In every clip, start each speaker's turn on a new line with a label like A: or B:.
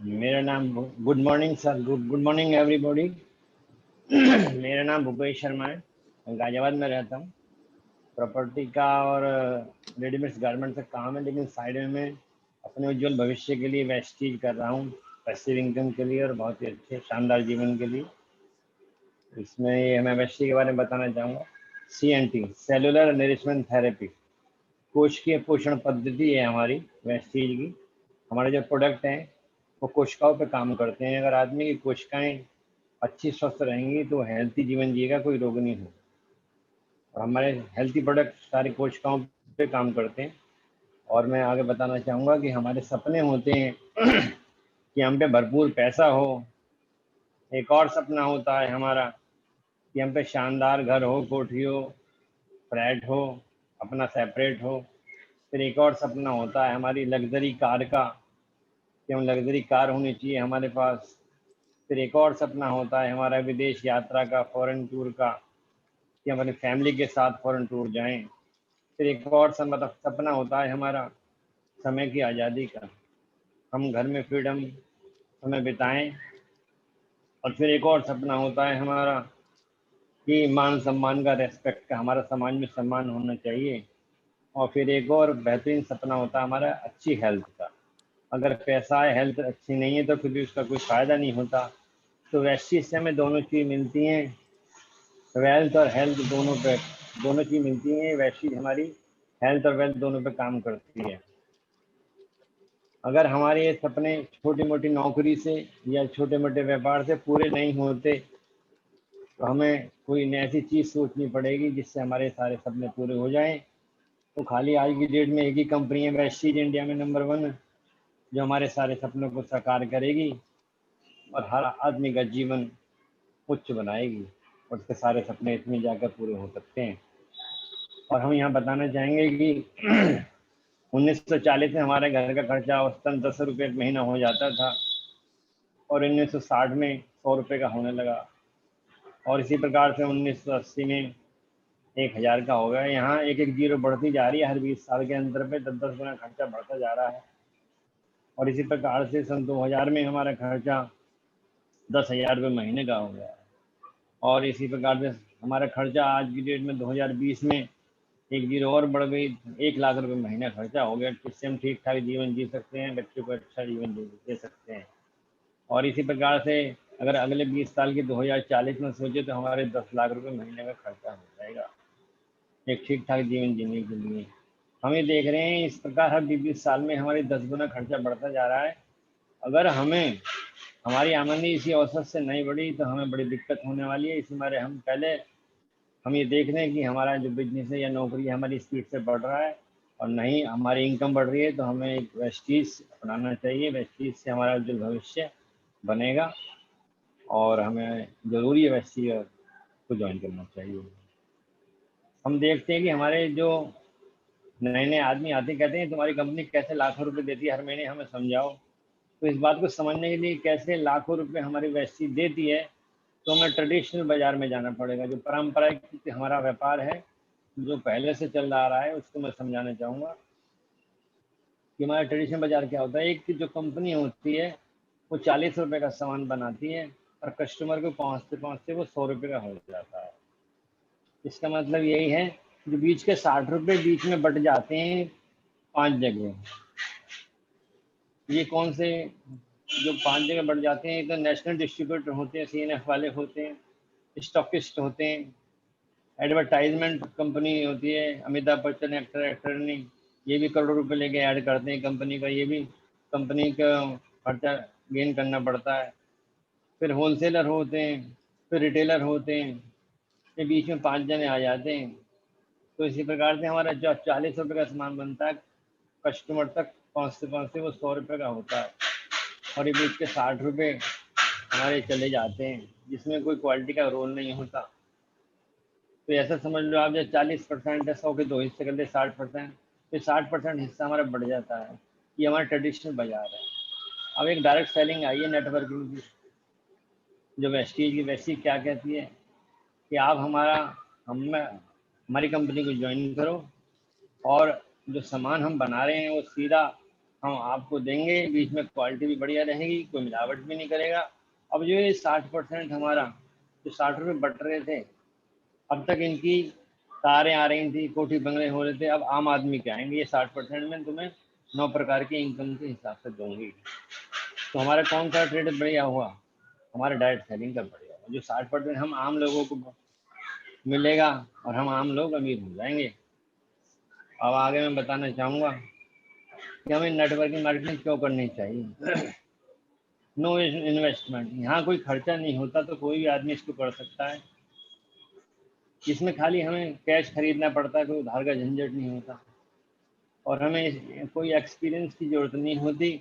A: मेरा नाम good morning sir, good morning everybody. मेरा नाम भूपेश शर्मा है, मैं गाजियाबाद में रहता हूँ। प्रॉपर्टी का और रेडीमेड गारमेंट का काम है, लेकिन साइड में मैं अपने उज्जवल भविष्य के लिए वेस्टीज कर रहा हूँ, पैसिव इनकम के लिए और बहुत ही अच्छे शानदार जीवन के लिए। इसमें ये मैं वेस्टी के बारे में बताना चाहूँगा। CNT सेलुलर नरिशमेंट थेरेपी कोशिकीय पोषण पद्धति है हमारी वेस्टीज की। हमारे जो प्रोडक्ट हैं वो कोशिकाओं पे काम करते हैं। अगर आदमी की कोशिकाएं अच्छी स्वस्थ रहेंगी तो हेल्थी जीवन जिएगा, कोई रोग नहीं हो। और हमारे हेल्थी प्रोडक्ट सारी कोशिकाओं पे काम करते हैं। और मैं आगे बताना चाहूँगा कि हमारे सपने होते हैं कि हम पे भरपूर पैसा हो। एक और सपना होता है हमारा कि हम पे शानदार घर हो, कोठी हो, फ्लैट हो, अपना सेपरेट हो। फिर एक और सपना होता है हमारी लग्जरी कार का, कि हम लग्जरी कार होनी चाहिए हमारे पास। फिर एक और सपना होता है हमारा विदेश यात्रा का, फॉरेन टूर का, कि हम अपनी फैमिली के साथ फॉरेन टूर जाएं। फिर एक और सपना होता है हमारा समय की आज़ादी का, हम घर में फ्रीडम समय बिताएं। और फिर एक और सपना होता है हमारा कि मान सम्मान का, रेस्पेक्ट का, हमारा समाज में सम्मान होना चाहिए। और फिर एक और बेहतरीन सपना होता है हमारा अच्छी हेल्थ का। अगर पैसा है, हेल्थ अच्छी नहीं है तो फिर भी उसका कोई फ़ायदा नहीं होता। तो वैसी इससे हमें दोनों चीज़ मिलती हैं, वेल्थ और हेल्थ दोनों चीज़ मिलती हैं। वैसी हमारी हेल्थ और वेल्थ दोनों पे काम करती है। अगर हमारे ये सपने छोटी मोटी नौकरी से या छोटे मोटे व्यापार से पूरे नहीं होते तो हमें कोई ऐसी चीज़ सोचनी पड़ेगी जिससे हमारे सारे सपने पूरे हो जाएं। तो खाली आज की डेट में एक ही कंपनी है वेस्टीज, इंडिया में नंबर 1, जो हमारे सारे सपनों को साकार करेगी और हर आदमी का जीवन उच्च बनाएगी और उसके सारे सपने इसमें जाकर पूरे हो सकते हैं। और हम यहाँ बताना चाहेंगे कि 1940 में हमारे घर का खर्चा औसतन 10 रुपये महीना हो जाता था और 1960 में 100 रुपये का होने लगा। और इसी प्रकार से 1980 में 1000 का हो गया। यहाँ एक एक जीरो बढ़ती जा रही है, हर 20 साल के अंतर पे 10-10 गुना खर्चा बढ़ता जा रहा है। और इसी प्रकार से सन 2000 में हमारा खर्चा 10,000 रुपये महीने का हो गया है। और इसी प्रकार से हमारा खर्चा आज की डेट में 2020 में एक जीरो और बढ़ गई, 1 लाख रुपये महीना खर्चा हो गया, जिससे हम ठीक ठाक जीवन जी सकते हैं, बच्चों को अच्छा जीवन दे सकते हैं। और इसी प्रकार से अगर अगले 20 साल की 2040 में सोचे तो हमारे 10 लाख रुपये महीने का खर्चा हो जाएगा एक ठीक ठाक जीवन जीने के लिए। हम ये देख रहे हैं इस प्रकार हर 20 साल में हमारी 10 गुना खर्चा बढ़ता जा रहा है। अगर हमें हमारी आमदनी इसी औसत से नहीं बढ़ी तो हमें बड़ी दिक्कत होने वाली है। इसी मारे हम ये देख रहे हैं कि हमारा जो बिजनेस है या नौकरी है हमारी स्पीड से बढ़ रहा है और नहीं हमारी इनकम बढ़ रही है, तो हमें एक वेस्टीज अपनाना चाहिए। वेस्टीज से हमारा जो भविष्य बनेगा और हमें ज़रूरी है वेस्टीज को ज्वाइन करना चाहिए। हम देखते हैं कि हमारे जो नए नए आदमी आते कहते हैं तुम्हारी कंपनी कैसे लाखों रुपए देती है हर महीने, हमें समझाओ। तो इस बात को समझने के लिए कैसे लाखों रुपए हमारी वेस्टीज देती है, तो हमें ट्रेडिशनल बाज़ार में जाना पड़ेगा। जो पारंपरिक हमारा व्यापार है जो पहले से चल रहा है उसको मैं समझाना चाहूँगा कि हमारा ट्रेडिशनल बाज़ार क्या होता है। एक जो कंपनी होती है वो 40 रुपये का सामान बनाती है और कस्टमर को पहुँचते पहुँचते वो 100 रुपये का हो जाता है। इसका मतलब यही है जो बीच के 60 रुपये बीच में बट जाते हैं 5 जगह। ये कौन से जो 5 जगह बढ़ जाते हैं, तो नेशनल डिस्ट्रीब्यूटर होते हैं, CNF वाले होते हैं, स्टॉकिस्ट होते हैं, एडवर्टाइजमेंट कंपनी होती है, अमिताभ बच्चन एक्टर ये भी करोड़ों रुपए लेके ऐड करते हैं कंपनी का, ये भी कंपनी का खर्चा गेन करना पड़ता है। फिर होलसेलर होते हैं, फिर रिटेलर होते हैं, ये बीच में 5 जने आ जाते हैं। तो इसी प्रकार से हमारा जो 40 रुपये का सामान बनता है कस्टमर तक पहुँचते पहुँचते वो 100 रुपये का होता है और ये बीच के 60 रुपये हमारे चले जाते हैं जिसमें कोई क्वालिटी का रोल नहीं होता। तो ऐसा समझ लो आप, जब 40% है, 100 के 2 हिस्से कर दे 60%, तो 60% हिस्सा हमारा बढ़ जाता है। ये हमारा ट्रेडिशनल बाजार है। अब एक डायरेक्ट सेलिंग आई है नेटवर्किंग की, जो वेस्टीज की। वेस्टीज क्या कहती है कि आप हमारी कंपनी को ज्वाइन करो और जो सामान हम बना रहे हैं वो सीधा हम आपको देंगे, बीच में क्वालिटी भी बढ़िया रहेगी, कोई मिलावट भी नहीं करेगा। अब जो ये 60% हमारा जो 60 रुपये बट रहे थे, अब तक इनकी कारें आ रही थी, कोठी बंगले हो रहे थे, अब आम आदमी के आएंगे। ये 60% में तुम्हें 9 प्रकार की इनकम के हिसाब से दूंगी। तो हमारा कौन सा ट्रेड बढ़िया हुआ? हमारा डायरेक्ट सेलिंग का बढ़िया हुआ। जो 60% हम आम लोगों को मिलेगा और हम आम लोग अमीर हो जाएंगे। अब आगे मैं बताना चाहूँगा कि हमें नेटवर्किंग मार्केटिंग क्यों करनी चाहिए। नो इन्वेस्टमेंट, यहाँ कोई खर्चा नहीं होता, तो कोई भी आदमी इसको कर सकता है। इसमें खाली हमें कैश खरीदना पड़ता है, कोई उधार का झंझट नहीं होता, और हमें कोई एक्सपीरियंस की जरूरत नहीं होती।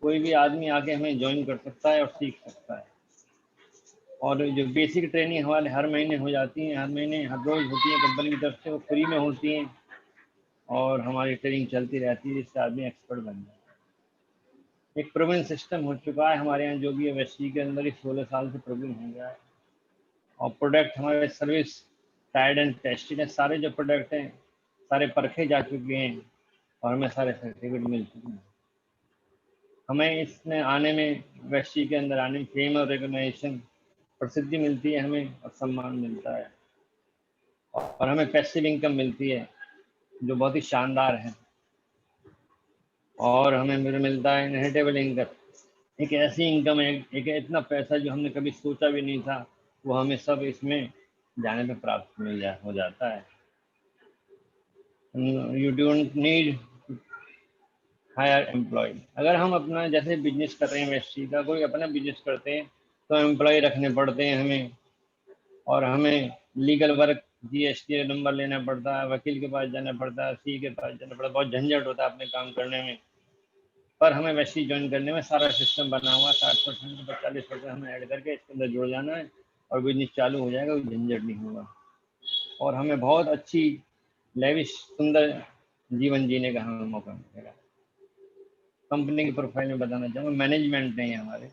A: कोई भी आदमी आके हमें ज्वाइन कर सकता है और सीख सकता है। और जो बेसिक ट्रेनिंग हमारे हर महीने हो जाती है, हर महीने हर रोज़ होती है कंपनी की तरफ से, वो फ्री में होती हैं और हमारी ट्रेनिंग चलती रहती है, जिससे आदमी एक्सपर्ट बन जाता है। एक प्रूवन सिस्टम हो चुका है हमारे यहाँ, जो भी है वेस्टी के अंदर ही 16 साल से प्रूवन हो गया है। और प्रोडक्ट हमारे सर्विस टाइड एंड टेस्टेड है। सारे जो प्रोडक्ट हैं सारे परखे जा चुके हैं और हमें सारे सर्टिफिकेट मिल चुके हैं। हमें इसमें आने में, वेस्टी के अंदर आने में फेम और रिकॉग्निशन, प्रसिद्धि मिलती है हमें, और सम्मान मिलता है, और हमें पैसिव इनकम मिलती है जो बहुत ही शानदार है। और हमें मिलता है इनहेरिटेबल इनकम, एक ऐसी इनकम है, एक इतना पैसा जो हमने कभी सोचा भी नहीं था, वो हमें सब इसमें जाने पे प्राप्त हो जाता है। You don't need hire employ. अगर हम अपना जैसे बिजनेस कर रहे हैं, वेस्टी का कोई अपना बिजनेस करते हैं, तो एम्प्लॉय रखने पड़ते हैं हमें, और हमें लीगल वर्क, जीएसटी नंबर लेना पड़ता है, वकील के पास जाना पड़ता है, सी के पास जाना पड़ता है, बहुत झंझट होता है अपने काम करने में। पर हमें वेस्टी ज्वाइन करने में सारा सिस्टम बना हुआ, 60% 40% हमें ऐड करके इसके अंदर जुड़ जाना है और बिजनेस चालू हो जाएगा, कोई झंझट नहीं होगा। और हमें बहुत अच्छी लेविश सुंदर जीवन जीने का हमें मौका मिलेगा। कंपनी की प्रोफाइल में बताना चाहूँगा, मैनेजमेंट नहीं है हमारे,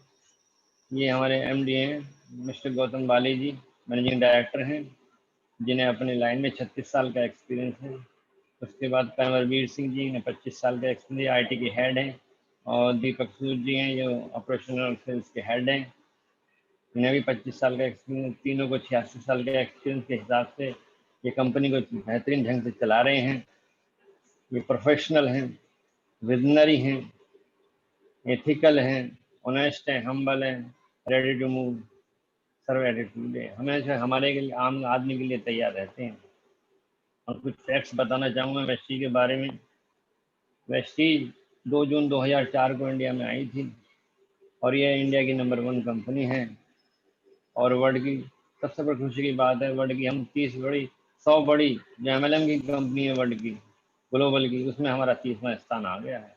A: ये हमारे एमडी हैं मिस्टर गौतम बाली जी, मैनेजिंग डायरेक्टर हैं, जिन्हें अपनी लाइन में 36 साल का एक्सपीरियंस है। उसके बाद कंवरवीर सिंह जी ने 25 साल का एक्सपीरियंस, आईटी के हेड हैं। और दीपक सूद जी हैं जो ऑपरेशनल सेल्स के हेड हैं, इन्हें भी 25 साल का एक्सपीरियंस। तीनों को 86 साल के एक्सपीरियंस के हिसाब से ये कंपनी को बेहतरीन ढंग से चला रहे हैं। ये प्रोफेशनल हैं, विजनरी हैं, एथिकल हैं, ऑनेस्ट हैं, हम्बल हैं, ready to move, serve attitude है, हमेशा हमारे के लिए, आम आदमी के लिए तैयार रहते हैं। और कुछ फैक्ट्स बताना चाहूँगा वेस्टी के बारे में। वेस्टी 2 जून 2004 को इंडिया में आई थी, और ये इंडिया की नंबर 1 कंपनी है। और वर्ल्ड की सबसे बड़ी खुशी की बात है, वर्ल्ड की हम 100 बड़ी जो MLM की कंपनी है वर्ल्ड की, ग्लोबल की, उसमें हमारा 30वां स्थान आ गया है।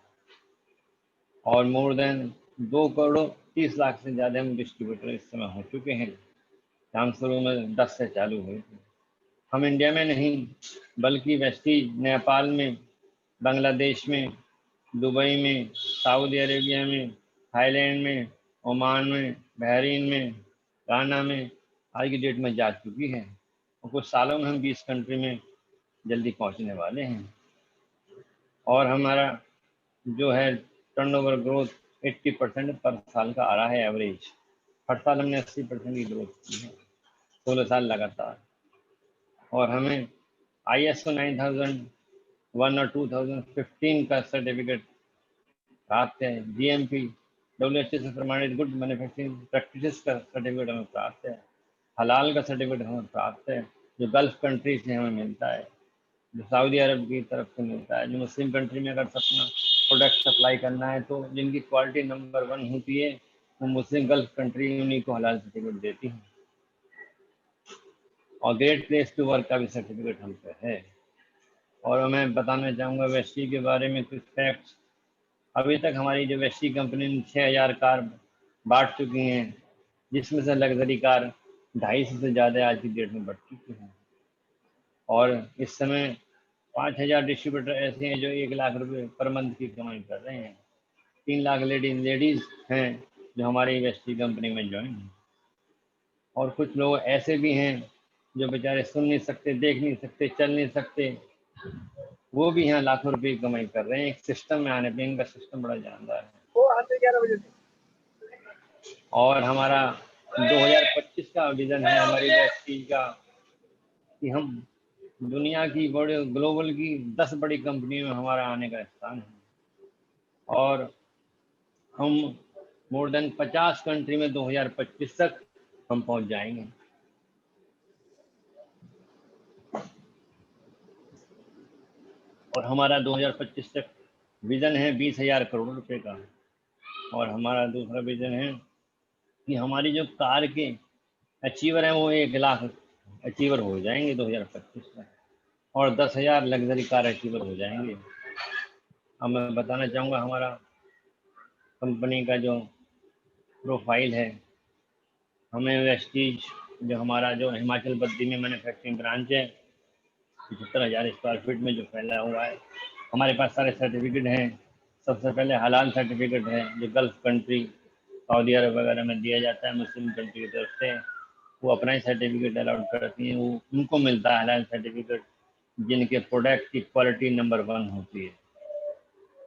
A: और मोर देन 2 करोड़ 30 लाख से ज़्यादा हम डिस्ट्रीब्यूटर इस समय हो चुके हैं। हम शुरू में 10 से चालू हुए थे। हम इंडिया में नहीं बल्कि वेस्टी नेपाल में, बांग्लादेश में, दुबई में, सऊदी अरेबिया में, थाईलैंड में, ओमान में, बहरीन में, गाना में आज की डेट में जा चुकी है, और कुछ सालों में हम 20 कंट्री में जल्दी पहुंचने वाले हैं। और हमारा जो है टर्नओवर ग्रोथ 80% पर साल का आ रहा है एवरेज। हर साल हमने 80% की ग्रोथ की है, 16 साल लगातार। और हमें ISO 9001 और 2015 का सर्टिफिकेट प्राप्त है। GMP WHO से प्रमाणित गुड मैन्युफैक्चरिंग प्रैक्टिसेस का सर्टिफिकेट हमें प्राप्त है। हलाल का सर्टिफिकेट हमें प्राप्त है, जो गल्फ कंट्री से हमें मिलता है, जो सऊदी अरब की तरफ से मिलता है। जो मुस्लिम कंट्री में अगर अपना प्रोडक्ट सप्लाई करना है, तो जिनकी क्वालिटी नंबर 1 होती है, वो मुस्लिम गल्फ कंट्री उन्हीं को हलाल सर्टिफिकेट देती हैं। और ग्रेट प्लेस टू वर्क का भी सर्टिफिकेट हम पे है। और मैं बताना चाहूँगा वेस्टी के बारे में कुछ फैक्ट्स। अभी तक हमारी जो वेस्टी कंपनी ने 6000 कार बांट चुकी हैं, जिसमें से लग्जरी कार 250 से ज़्यादा आज की डेट में बढ़ चुकी हैं। और इस समय 5000 डिस्ट्रीब्यूटर ऐसे हैं जो 1 लाख रुपए पर मंथ की कमाई कर रहे हैं। 3 लाख लेडीज़ हैं जो हमारी वेस्टी कंपनी में ज्वाइन हैं। और कुछ लोग ऐसे भी हैं जो बेचारे सुन नहीं सकते, देख नहीं सकते, चल नहीं सकते, वो भी यहाँ लाखों रुपए की कमाई कर रहे हैं एक सिस्टम में आने पे। इनका सिस्टम बड़ा जानदार है।
B: वो आते 11 बजे से।
A: और हमारा 2025 का विजन है हमारी वेस्टीज का कि हम दुनिया की बड़े ग्लोबल की 10 बड़ी कंपनियों में हमारा आने का स्थान है। और हम मोर देन 50 कंट्री में 2025 तक हम पहुंच जाएंगे। और हमारा 2025 तक विजन है 20,000 करोड़ रुपए का। और हमारा दूसरा विजन है कि हमारी जो कार के अचीवर हैं वो 1 लाख अचीवर हो जाएंगे 2025 में, और 10,000 लग्जरी कार अचीवर हो जाएंगे। अब मैं बताना चाहूँगा हमारा कंपनी का जो प्रोफाइल है। हमें वेस्टीज जो हमारा जो हिमाचल बद्दी में मैन्युफैक्चरिंग ब्रांच है 75,000 स्क्वायर फीट में जो फैला हुआ है, हमारे पास सारे सर्टिफिकेट हैं। सबसे पहले हलाल सर्टिफिकेट है जो गल्फ कंट्री सऊदी अरब वगैरह में दिया जाता है मुस्लिम कंट्री की तरफ से। वो अपना ही सर्टिफिकेट अलाउड करती हैं, वो उनको मिलता है हलाल सर्टिफिकेट जिनके प्रोडक्ट की क्वालिटी नंबर 1 होती है।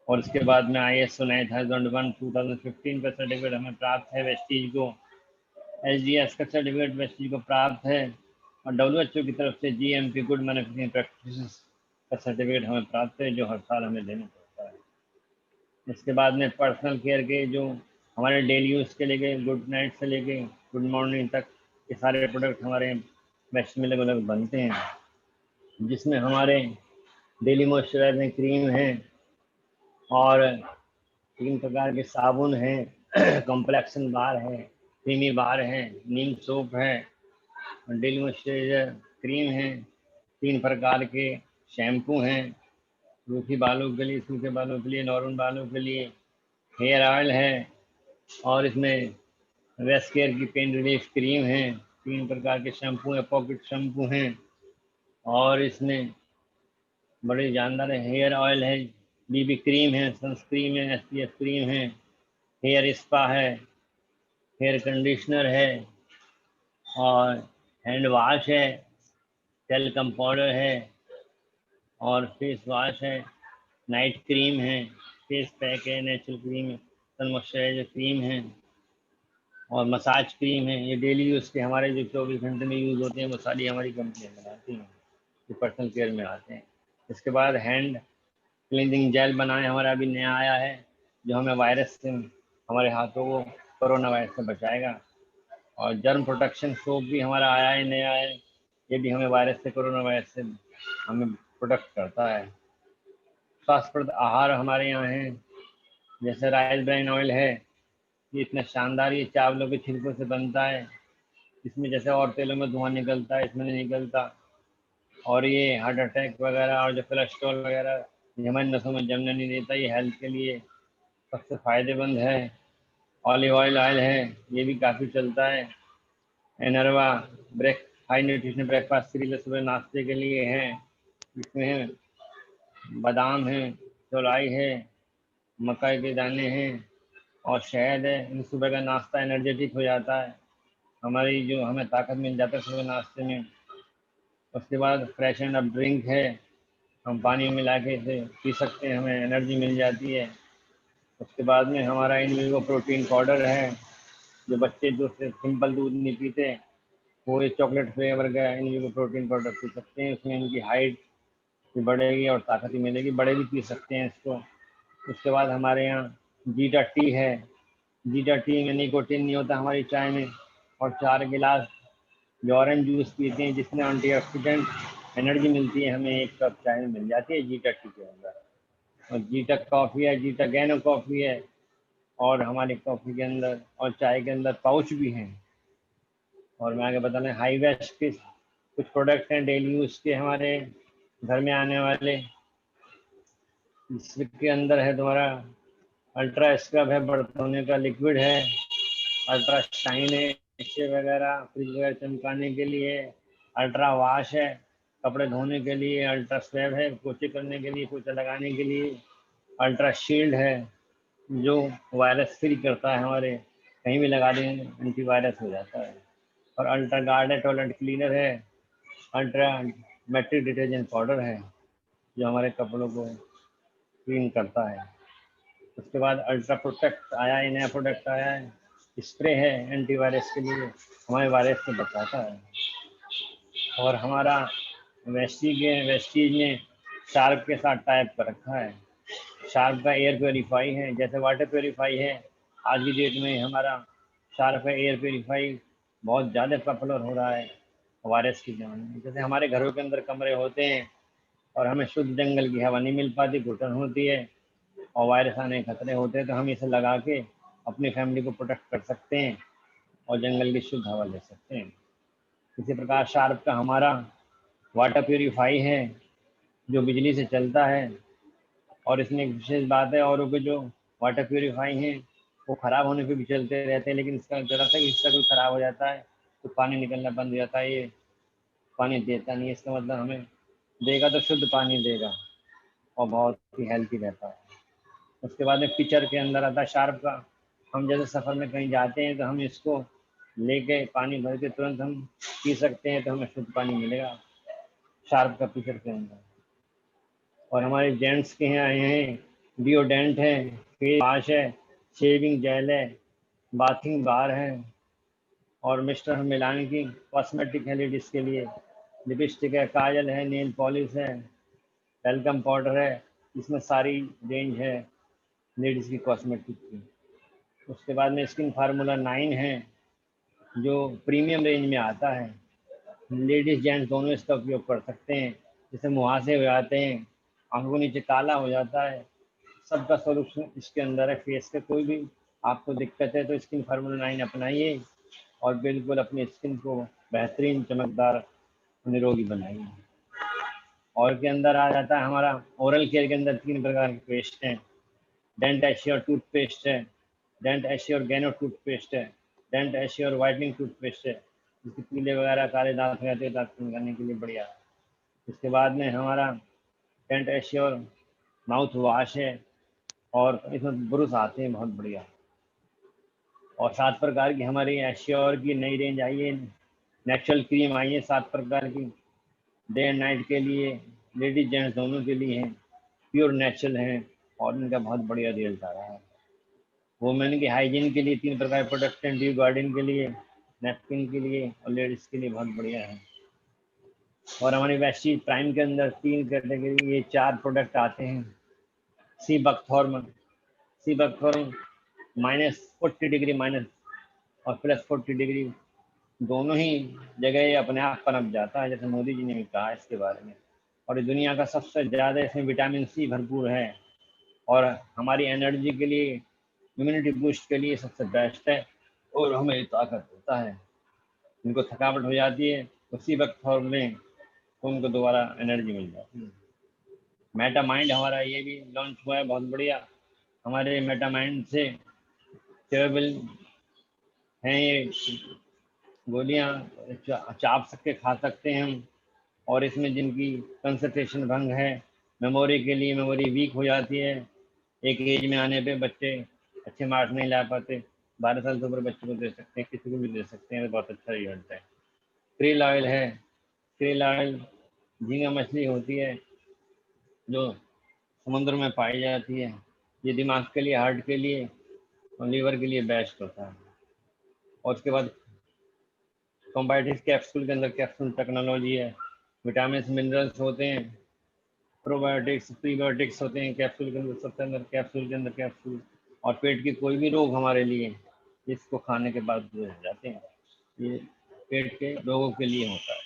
A: और उसके बाद में ISO 9001 2015 का सर्टिफिकेट हमें प्राप्त है वेस्टीज को। SGS का सर्टिफिकेट वेस्टीज को प्राप्त है। और WHO की तरफ से GMP गुड मैन्युफैक्चरिंग प्रैक्टिसेस का सर्टिफिकेट हमें प्राप्त है जो हर साल हमें देना पड़ता है। इसके बाद में पर्सनल केयर के जो हमारे डेली यूज़ के लेके गुड नाइट से लेके गुड मॉर्निंग तक ये सारे प्रोडक्ट हमारे वेस्ट में अलग अलग बनते हैं, जिसमें हमारे डेली मॉइस्चराइजिंग क्रीम है और 3 प्रकार के साबुन हैं कॉम्प्लेक्शन बार है, क्रीमी बार है, नीम सोप है, डेली मॉइस्चराइजर क्रीम है, 3 प्रकार के शैम्पू हैं, रूखी बालों के लिए, सूखे बालों के लिए, नॉर्मल बालों के लिए, हेयर ऑयल है, और इसमें वेस्ट केयर की पेन रिलीफ क्रीम है, 3 प्रकार के शैम्पू हैं, पॉकेट शैम्पू हैं, और इसमें बड़े जानदार हेयर ऑयल है, BB क्रीम है, सनस्क्रीन है, SPF क्रीम है, हेयर स्पा है, हेयर कंडीशनर है, और हैंड वॉश है, टेल कंपाउंडर है, और फेस वॉश है, नाइट क्रीम है, फेस पैक है, नेचुरल क्रीम है, सन मॉइस्चराइजर क्रीम है, और मसाज क्रीम है। ये डेली यूज़ के हमारे जो 24 घंटे में यूज़ होते हैं वो सारी हमारी कंपनियाँ बनाती हैं, जो पर्सनल केयर में आते हैं। इसके बाद हैंड क्लीनिंग जेल बनाए हमारा अभी नया आया है जो हमें वायरस से हमारे हाथों को कोरोना वायरस से बचाएगा। और जर्म प्रोटेक्शन सोप भी हमारा आया है, नया है, ये भी हमें वायरस से कोरोना वायरस से हमें प्रोटेक्ट करता है। स्वास्थ्यप्रद आहार हमारे यहाँ हैं, जैसे राइस ब्राइन ऑयल है, ये इतना शानदार, ये चावलों के छिलकों से बनता है, इसमें जैसे और तेलों में धुआं निकलता है इसमें नहीं निकलता। और ये हार्ट अटैक वगैरह और जो कोलेस्ट्रॉल वगैरह ये हमारी नसों में जमने नहीं देता, ये हेल्थ के लिए सबसे फ़ायदेमंद है। ऑलिव ऑयल है, ये भी काफ़ी चलता है। एनरवा break high nutrition breakfast cereal सुबह नाश्ते के लिए है, इसमें बादाम है, चौलाई है, मकई के दाने हैं, और शहद है। इन सुबह का नाश्ता एनर्जेटिक हो जाता है, हमारी जो हमें ताकत मिल जाता है सुबह नाश्ते में। उसके बाद फ्रेश एंड अप ड्रिंक है, हम पानी मिला के इसे पी सकते हैं, हमें एनर्जी मिल जाती है। उसके बाद में हमारा इनविवो प्रोटीन पाउडर है, जो बच्चे जो सिंपल दूध नहीं पीते वो ये चॉकलेट फ्लेवर का इनविवो प्रोटीन पाउडर पी सकते हैं, उसमें इनकी हाइट भी बढ़ेगी और ताकत भी मिलेगी, बड़े भी पी सकते हैं इसको। उसके बाद हमारे यहाँ जीटा टी है, जीटा टी में निकोटीन नहीं होता हमारी चाय में, और 4 गिलास जो ऑरेंज जूस पीते हैं जिसमें एंटीऑक्सीडेंट एनर्जी मिलती है, हमें 1 कप चाय में मिल जाती है जीटा टी के अंदर। और जीटा कॉफ़ी है, जीटा गैनो कॉफ़ी है, और हमारी कॉफ़ी के अंदर और चाय के अंदर पाउच भी हैं। और मैं आगे बताना, हाई वेस्ट के कुछ प्रोडक्ट हैं डेली यूज़ के हमारे घर में आने वाले, इसके अंदर है तुम्हारा अल्ट्रा स्क्रब है, बर्तन धोने का लिक्विड है, अल्ट्रा शाइन है शीशे वगैरह फ्रिज वगैरह चमकाने के लिए, अल्ट्रा वॉश है कपड़े धोने के लिए, अल्ट्रा स्वेब है पोछे करने के लिए, पोछा लगाने के लिए, अल्ट्रा शील्ड है जो वायरस फ्री करता है, हमारे कहीं भी लगा दें एंटीवायरस हो जाता है, और अल्ट्रा गार्ड है टॉयलेट क्लीनर है, अल्ट्रा मैट्रिक डिटर्जेंट पाउडर है। जो हमारे कपड़ों को क्लीन करता है। उसके बाद अल्ट्रा प्रोटेक्ट आया है, नया प्रोडक्ट आया है, स्प्रे है एंटीवायरस के लिए, हमारे वायरस से बचाता है। और हमारा वेस्टीज ने शार्प के साथ टाइप कर रखा है। शार्प का एयर प्योरीफाई है, जैसे वाटर प्योरीफाई है, आज की डेट में हमारा शार्प का एयर प्योरीफाई बहुत ज़्यादा पॉपुलर हो रहा है वायरस के ज़माने में। जैसे हमारे घरों के अंदर कमरे होते हैं और हमें शुद्ध जंगल की हवा नहीं मिल पाती, घुटन होती है और वायरस आने के खतरे होते हैं, तो हम इसे लगा के अपनी फैमिली को प्रोटेक्ट कर सकते हैं और जंगल की शुद्ध हवा ले सकते हैं। इसी प्रकार शार्प का हमारा वाटर प्योरीफाई है जो बिजली से चलता है, और इसमें एक विशेष बात है, औरों के जो वाटर प्योरीफाई हैं वो ख़राब होने पे भी चलते रहते हैं, लेकिन इसका ज़रा सा हिस्सा कोई ख़राब हो जाता है तो पानी निकलना बंद हो जाता है, ये पानी देता नहीं है। इसका मतलब हमें देगा तो शुद्ध पानी देगा और बहुत ही हेल्थी रहता है। उसके बाद में पिक्चर के अंदर आता है शार्प का। हम जैसे सफ़र में कहीं जाते हैं तो हम इसको लेके पानी भर के तुरंत हम पी सकते हैं, तो हमें शुद्ध पानी मिलेगा शार्प का पिक्चर के अंदर। और हमारे जेंट्स के यहाँ आए हैं डिओडेंट है, फेस वाश है, शेविंग जेल है, बाथिंग बार है, और मिस्टर मिलान की कॉस्मेटिक है लेडीज़ के लिए, लिपस्टिक है, काजल है, नेल पॉलिश है, वेलकम पाउडर है। इसमें सारी रेंज है लेडीज़ की कॉस्मेटिक की। उसके बाद में स्किन फार्मूला 9 है जो प्रीमियम रेंज में आता है। लेडीज़ जेंट्स दोनों इसका उपयोग कर सकते हैं। जैसे मुहासे हो जाते हैं, आंखों के नीचे काला हो जाता है, सबका सोल्यूशन इसके अंदर है। फेस के कोई भी आपको दिक्कत है तो स्किन फार्मूला 9 अपनाइए और बिल्कुल अपनी स्किन को बेहतरीन चमकदार निरोगी बनाइए। और के अंदर आ जाता है हमारा ओरल केयर के अंदर 3 प्रकार के पेस्ट हैं। डेंट एश्योर टूथपेस्ट है, डेंट एश्योर गैनो टूथपेस्ट है, डेंट एश्योर वाइटनिंग टूथपेस्ट है, जिसके पीले वगैरह काले दांत हो जाते हैं, दांत क्लीन करने के लिए बढ़िया है। इसके बाद में हमारा डेंट एश्योर माउथ वॉश है और इसमें ब्रुश आते हैं बहुत बढ़िया। और 7 प्रकार की हमारी एश्योर की नई रेंज आई है, नेचुरल क्रीम आई है 7 प्रकार की, डे एंड नाइट के लिए, लेडीज जेंट्स दोनों के लिए हैं, प्योर नेचुरल हैं और इनका बहुत बढ़िया रिजल्ट आ रहा है। वुमेन की हाइजीन के लिए 3 प्रकार के प्रोडक्ट हैं, ड्यू गार्डन के लिए, नैपकिन के लिए और लेडीज़ के लिए बहुत बढ़िया है। और हमारी वेस्टीज प्राइम के अंदर 3 कैटेगरी, ये 4 प्रोडक्ट आते हैं। सी बकथॉर्न -40 डिग्री माइनस और +40 डिग्री दोनों ही जगह ये अपने आप पनप जाता है, जैसे मोदी जी ने भी कहा इसके बारे में। और दुनिया का सबसे ज़्यादा इसमें विटामिन सी भरपूर है और हमारी एनर्जी के लिए, इम्यूनिटी बूस्ट के लिए सबसे बेस्ट है और हमें ताकत देता है। जिनको थकावट हो जाती है उसी वक्त फॉर्म लें तो उनको दोबारा एनर्जी मिल जाती है। मेटामाइंड हमारा ये भी लॉन्च हुआ है, बहुत बढ़िया। हमारे मेटामाइंड से च्यूएबल हैं ये गोलियाँ, चाप सकते खा सकते हैं हम। और इसमें जिनकी कंसंट्रेशन भंग है, मेमोरी के लिए, मेमोरी वीक हो जाती है, एक एज में आने पे बच्चे अच्छे मार्क्स नहीं ला पाते, 12 साल से ऊपर बच्चे को दे सकते हैं, किसी को भी दे सकते हैं, तो बहुत अच्छा रिजल्ट है। क्रिल ऑयल है, क्रिल ऑयल झींगा मछली होती है जो समुद्र में पाई जाती है, ये दिमाग के लिए, हार्ट के लिए और लीवर के लिए बेस्ट होता है। और उसके बाद कॉम्बाइटिस कैप्सूल के अंदर कैप्सूल टेक्नोलॉजी है, विटामिन मिनरल्स होते हैं, प्रोबायोटिक्स प्रीबायोटिक्स होते हैं कैप्सूल के अंदर, सबके अंदर कैप्सूल के अंदर कैप्सूल। और पेट के कोई भी रोग हमारे लिए इसको खाने के बाद दूर हो जाते हैं, ये पेट के रोगों के लिए होता है।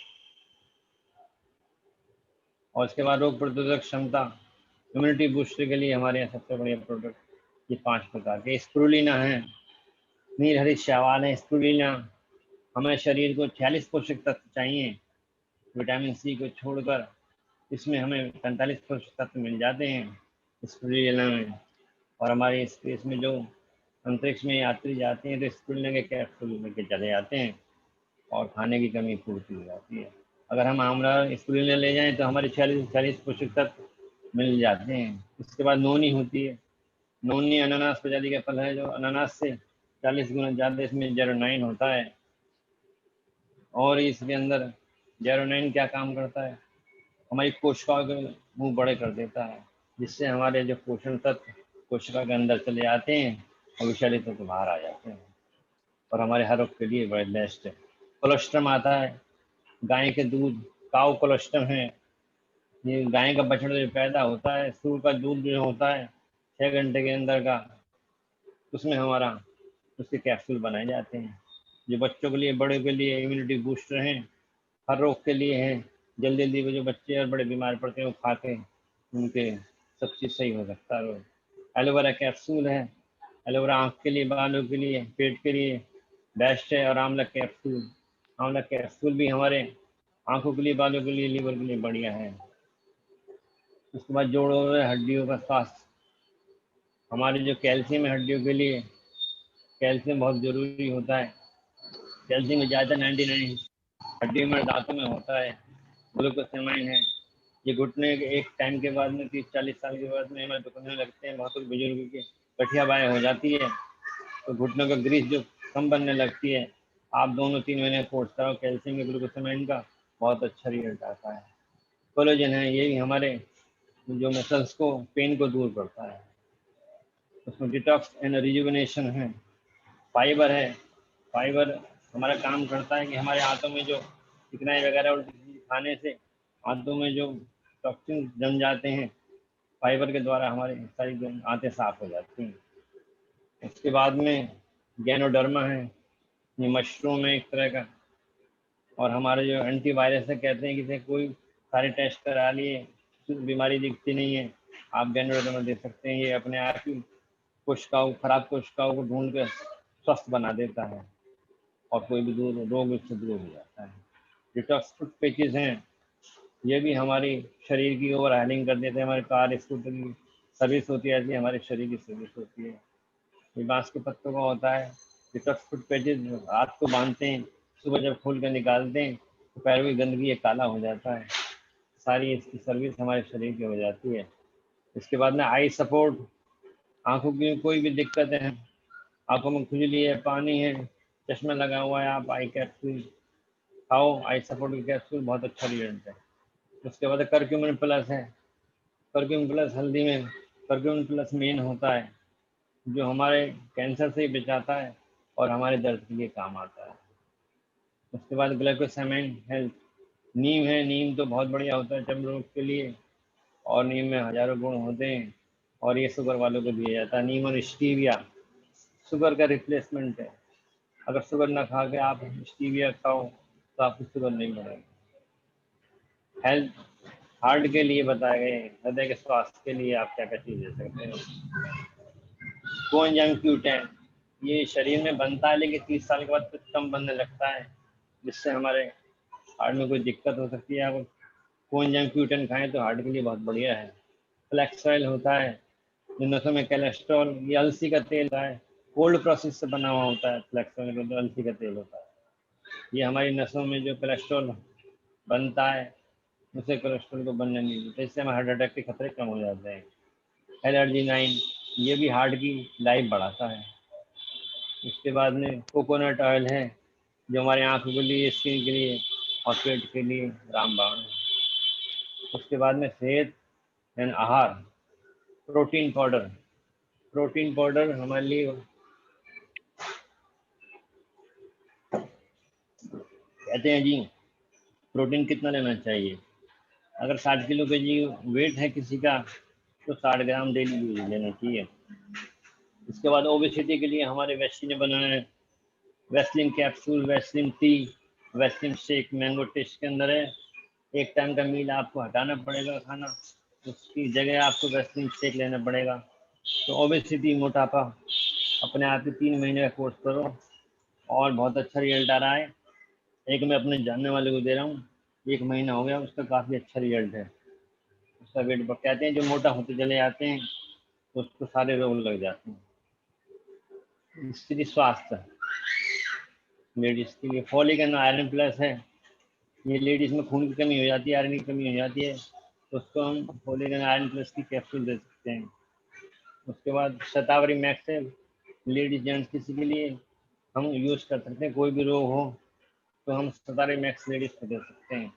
A: और उसके बाद रोग प्रतिरोधक क्षमता, इम्यूनिटी बूस्टर के लिए हमारे यहाँ सबसे बढ़िया प्रोडक्ट ये 5 प्रकार के स्प्रुलिना है, नीलहरित शैवाल है। स्प्रुलिना हमें शरीर को 46 पोषक तत्व चाहिए, विटामिन सी को छोड़कर इसमें हमें 45 पोषक तत्व मिल जाते हैं स्प्रुलिना में। और हमारे स्पेस में जो अंतरिक्ष में यात्री जाते हैं तो स्प्रुलिना के कैप्सूल लेके चले जाते हैं और खाने की कमी पूर्ति हो जाती है। अगर हम आमला स्प्रुलिना ले जाएं तो हमारे 40 पोषक तत्व मिल जाते हैं। इसके बाद नोनी होती है, नोनी अनानास प्रजाति का फल है जो अनानास से 40 गुना ज़्यादा इसमें जेरोनाइन होता है। और इसके अंदर जेरोनाइन क्या काम करता है, हमारी कोशिकाओं के मुंह बड़े कर देता है, जिससे हमारे जो पोषण तत्व कोशिका के अंदर चले जाते हैं और विषैले तत्व बाहर आ जाते हैं, और हमारे हर रोग के लिए बड़े बेस्ट है। कोलेस्ट्रम आता है, गाय के दूध, काउ कोलेस्ट्रम है, ये गाय का बछड़ा जो पैदा होता है, सूर का दूध जो होता है 6 घंटे के अंदर का, उसमें हमारा उसके कैप्सूल बनाए जाते हैं, जो बच्चों के लिए, बड़े के लिए इम्यूनिटी बूस्टर हैं, हर रोग के लिए हैं। जल्दी जल्दी वो जो बच्चे और बड़े बीमार पड़ते हैं वो खा के उनके सब चीज़ सही हो सकता है। एलोवेरा कैप्सूल है, एलोवेरा आँख के लिए, बालों के लिए, पेट के लिए बेस्ट है। और आंवला कैप्सूल, आंवला कैप्सूल भी हमारे आँखों के लिए, बालों के लिए, लीवर के लिए बढ़िया है। उसके बाद जोड़ों में हड्डियों का स्वास्थ्य, हमारे जो कैल्शियम है हड्डियों के लिए, कैल्शियम बहुत ज़रूरी होता है। कैल्शियम ज़्यादा 99 हड्डियों में, दांतों में होता है। ग्लूकोसामाइन है, ये घुटने के एक टाइम के बाद में 30-40 साल के बाद में हमें दुखने लगते हैं, बहुत बुजुर्ग की गठिया बाएँ हो जाती है, तो घुटनों का ग्रीस जो कम बनने लगती है। आप 2-3 महीने कोर्स कराओ कैल्शियम के, ग्लूकोसामाइन का, बहुत अच्छा रिजल्ट आता है। कोलेजन है, ये भी हमारे जो मसल्स को, पेन को दूर करता है। उसमें डिटॉक्स एंड रिजुविनेशन है। फाइबर है, फाइबर हमारा काम करता है कि हमारे हाथों में जो चिकनाई वगैरह उल्टी सीधी खाने से हाथों में जो टॉक्सिन जम जाते हैं, फाइबर के द्वारा हमारे सारी आंतें साफ हो जाती हैं। उसके बाद में गैनोडर्मा है, ये मशरूम है एक तरह का, और हमारे जो एंटीवायरस है, कहते हैं कि कोई सारे टेस्ट करा लिए, बीमारी दिखती नहीं है, आप गैनोडर्मा दे सकते हैं। ये अपने आप ही कोशिकाओं, खराब कोशिकाओं को ढूंढ कर स्वस्थ बना देता है, और कोई भी दूर रोग उससे दूर हो जाता है। डिटॉक्स फुट पैचेज हैं, ये भी हमारी शरीर की ओवर हाइलिंग कर देते हैं। हमारे कार स्कूटर की सर्विस होती है, ऐसी हमारे शरीर की सर्विस होती है। ये बांस के पत्तों का होता है। डिटॉक्स फुट पैचेज रात को बांधते हैं, सुबह जब खोल कर निकालते हैं तो पैरों की गंदगी ये काला हो जाता है। सारी इसकी सर्विस हमारे शरीर की हो जाती है। इसके बाद में आई सपोर्ट, आंखों की कोई भी दिक्कत है, आंखों में खुजली है, पानी है, चश्मा लगा हुआ है, आप आई कैप्सूल खाओ, आई सपोर्ट की कैप्सूल, बहुत अच्छा रिजल्ट है। उसके बाद करक्यूमिन प्लस है, करक्यूमिन प्लस हल्दी में करक्यूमिन प्लस मेन होता है, जो हमारे कैंसर से बचाता है और हमारे दर्द के लिए काम आता है। उसके बाद ग्लाइकोसामाइन हेल्थ, नीम है, नीम तो बहुत बढ़िया होता है चर्म रोग के लिए, और नीम में हजारों गुण होते हैं, और ये शुगर वालों को दिया जाता है। नीम और स्टीविया शुगर का रिप्लेसमेंट है। अगर शुगर ना खा के आप स्टीविया खाओ तो आपकी शुगर नहीं बढ़ेगी। हेल्थ, हार्ट के लिए बताए गए, हृदय के स्वास्थ्य के लिए आप क्या क्या चीज़ दे सकते हो। कोएंजाइम Q10, ये शरीर में बनता है लेकिन 30 साल के बाद कुछ कम बनने लगता है, जिससे हमारे हार्ट में कोई दिक्कत हो सकती है। आप कोएंजाइम Q10 खाएं तो हार्ट के लिए बहुत बढ़िया है। फ्लैक्स ऑयल होता है, जो नसों में कोलेस्ट्रॉल, ये अलसी का तेल है, कोल्ड प्रोसेस से बना हुआ होता है। फ्लैक्स ऑयल तो अलसी का तेल होता है, ये हमारी नसों में जो कोलेस्ट्रॉल बनता है उसे कोलेस्ट्रॉल को बनने नहीं देता, इससे हमारे हार्ट अटैक के खतरे कम हो जाते हैं। एलर्जी 9, ये भी हार्ट की लाइफ बढ़ाता है। इसके बाद में कोकोनट ऑयल है, जो हमारे आँखों के लिए, स्किन के लिए और पेट के लिए रामबाण है। उसके बाद में सेहत एंड आहार, प्रोटीन पाउडर, प्रोटीन पाउडर हमारे लिए कहते हैं जी, प्रोटीन कितना लेना चाहिए। अगर 60 किलो के जी वेट है किसी का तो 60 ग्राम डेली यूज लेना चाहिए। इसके बाद ओबेसिटी के लिए हमारे वैक्सीन बनाए हैं, Vaseline capsule, Vaseline T, Vaseline shake, mango test के अंदर है। एक टाइम का मील आपको हटाना पड़ेगा खाना, उसकी जगह आपको वैसलिन शेक लेना पड़ेगा। तो ओबेसिटी, मोटापा, अपने आप ही 3 महीने का कोर्स करो और बहुत अच्छा रिजल्ट आ रहा है। एक मैं अपने जानने वाले को दे रहा हूँ, 1 महीना हो गया, उसका काफ़ी अच्छा रिजल्ट है। उसका वेट बढ़, कहते हैं जो मोटा होते चले जाते हैं तो उसको सारे रोग लग जाते हैं। स्त्री स्वास्थ्य, लेडीज के लिए फॉलिक एंड आयरन प्लस है, ये लेडीज में खून की कमी हो जाती है, आयरन की कमी हो जाती है, तो उसको हम फॉलिक एंड आयरन प्लस की कैप्सूल दे सकते हैं। उसके बाद शतावरी मैक्स है, लेडीज जेंट्स किसी के लिए हम यूज़ कर सकते हैं, कोई भी रोग हो तो हम शतावरी मैक्स लेडीज को दे सकते हैं।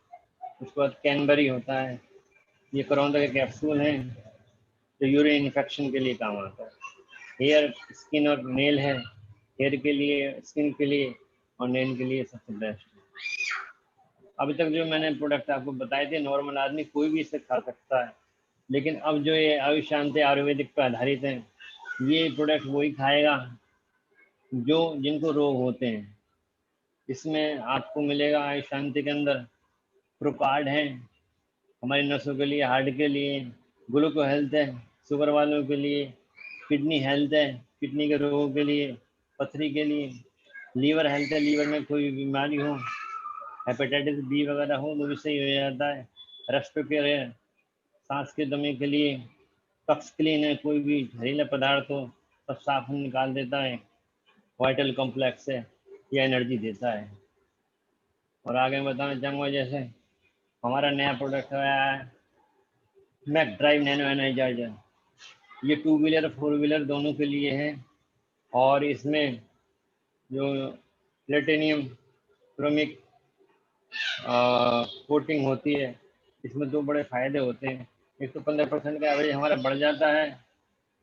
A: उसके बाद कैनबेरी होता है, ये करौंदा के कैप्सूल हैं जो यूरिन इन्फेक्शन के लिए काम आता है। हेयर, स्किन और नेल है, हेयर के लिए, स्किन के लिए और नेल के लिए सबसे बेस्ट है। अभी तक जो मैंने प्रोडक्ट आपको बताए थे, नॉर्मल आदमी कोई भी इसे खा सकता है, लेकिन अब जो ये आयुष शांति आयुर्वेदिक पर आधारित हैं, ये प्रोडक्ट वही खाएगा जो जिनको रोग होते हैं। इसमें आपको मिलेगा आयुष शांति के अंदर प्रोकार्ड है हमारी नसों के लिए, हार्ट के लिए, ग्लूको हेल्थ है शुगर वालों के लिए, किडनी हेल्थ है किडनी के रोगों के लिए, पथरी के लिए, लीवर हेल्थ है, लीवर में कोई बीमारी हो, हेपेटाइटिस बी वगैरह हो वो भी सही हो जाता है, रेस्पिरेटरी है सांस के दमे के लिए, टक्स क्लीन है, कोई भी जहरीला पदार्थ हो सब साफ निकाल देता है, वाइटल कॉम्प्लेक्स है, ये एनर्जी देता है। और आगे बताना चाहूँगा, जैसे हमारा नया प्रोडक्ट आया है मैक ड्राइव नैनो एनर्जाइजर, ये 2 व्हीलर 4 व्हीलर दोनों के लिए है। और इसमें जो प्लेटिनियम क्रोमिक कोटिंग होती है, इसमें दो बड़े फायदे होते हैं। एक तो 15% का एवरेज हमारा बढ़ जाता है